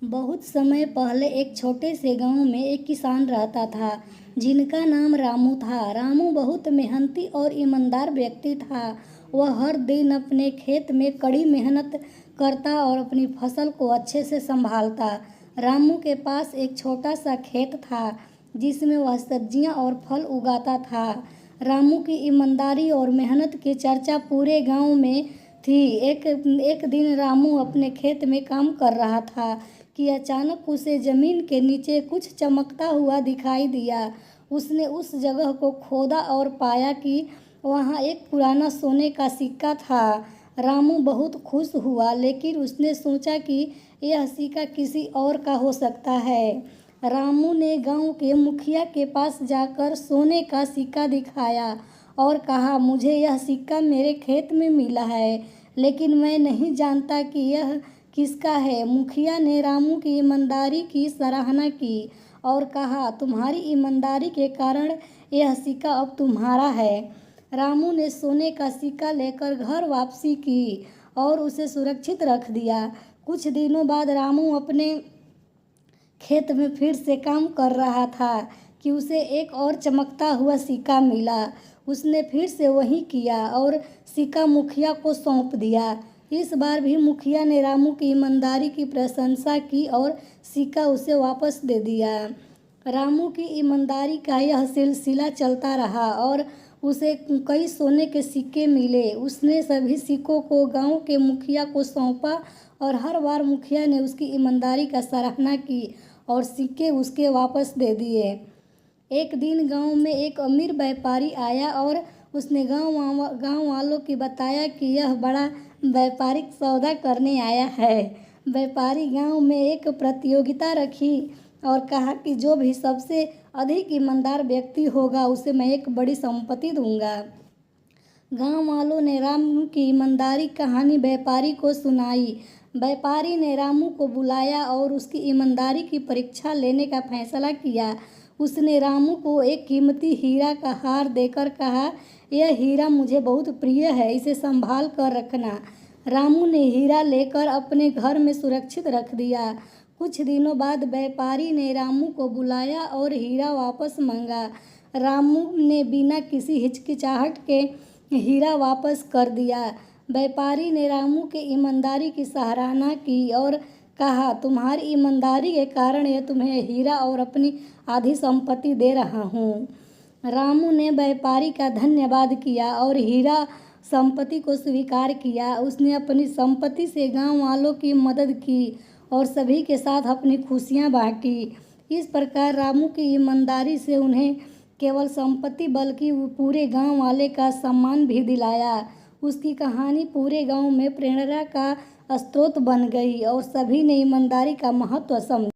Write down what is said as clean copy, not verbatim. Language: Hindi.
बहुत समय पहले एक छोटे से गांव में एक किसान रहता था जिनका नाम रामू था। रामू बहुत मेहनती और ईमानदार व्यक्ति था। वह हर दिन अपने खेत में कड़ी मेहनत करता और अपनी फसल को अच्छे से संभालता। रामू के पास एक छोटा सा खेत था जिसमें वह सब्जियां और फल उगाता था। रामू की ईमानदारी और मेहनत की चर्चा पूरे गांव में थी। एक दिन रामू अपने खेत में काम कर रहा था कि अचानक उसे जमीन के नीचे कुछ चमकता हुआ दिखाई दिया। उसने उस जगह को खोदा और पाया कि वहाँ एक पुराना सोने का सिक्का था। रामू बहुत खुश हुआ, लेकिन उसने सोचा कि यह सिक्का किसी और का हो सकता है। रामू ने गांव के मुखिया के पास जाकर सोने का सिक्का दिखाया और कहा, मुझे यह सिक्का मेरे खेत में मिला है, लेकिन मैं नहीं जानता कि यह किसका है। मुखिया ने रामू की ईमानदारी की सराहना की और कहा, तुम्हारी ईमानदारी के कारण यह सिक्का अब तुम्हारा है। रामू ने सोने का सिक्का लेकर घर वापसी की और उसे सुरक्षित रख दिया। कुछ दिनों बाद रामू अपने खेत में फिर से काम कर रहा था कि उसे एक और चमकता हुआ सिक्का मिला। उसने फिर से वही किया और सिक्का मुखिया को सौंप दिया। इस बार भी मुखिया ने रामू की ईमानदारी की प्रशंसा की और सिक्का उसे वापस दे दिया। रामू की ईमानदारी का यह सिलसिला चलता रहा और उसे कई सोने के सिक्के मिले। उसने सभी सिक्कों को गांव के मुखिया को सौंपा और हर बार मुखिया ने उसकी ईमानदारी का सराहना की और सिक्के उसके वापस दे दिए। एक दिन गांव में एक अमीर व्यापारी आया और उसने गांव वालों को बताया कि यह बड़ा व्यापारिक सौदा करने आया है। व्यापारी गांव में एक प्रतियोगिता रखी और कहा कि जो भी सबसे अधिक ईमानदार व्यक्ति होगा उसे मैं एक बड़ी संपत्ति दूंगा। गांव वालों ने रामू की ईमानदारी कहानी व्यापारी को सुनाई। व्यापारी ने रामू को बुलाया और उसकी ईमानदारी की परीक्षा लेने का फैसला किया। उसने रामू को एक कीमती हीरा का हार देकर कहा, यह हीरा मुझे बहुत प्रिय है, इसे संभाल कर रखना। रामू ने हीरा लेकर अपने घर में सुरक्षित रख दिया। कुछ दिनों बाद व्यापारी ने रामू को बुलाया और हीरा वापस मांगा। रामू ने बिना किसी हिचकिचाहट के हीरा वापस कर दिया। व्यापारी ने रामू के ईमानदारी की सराहना की और कहा, तुम्हारी ईमानदारी के कारण यह तुम्हें हीरा और अपनी आधी संपत्ति दे रहा हूँ। रामू ने व्यापारी का धन्यवाद किया और हीरा संपत्ति को स्वीकार किया। उसने अपनी संपत्ति से गांव वालों की मदद की और सभी के साथ अपनी खुशियां बांटी। इस प्रकार रामू की ईमानदारी से उन्हें केवल संपत्ति बल्कि पूरे गांव वाले का सम्मान भी दिलाया। उसकी कहानी पूरे गांव में प्रेरणा का स्रोत बन गई और सभी ने ईमानदारी का महत्व समझा।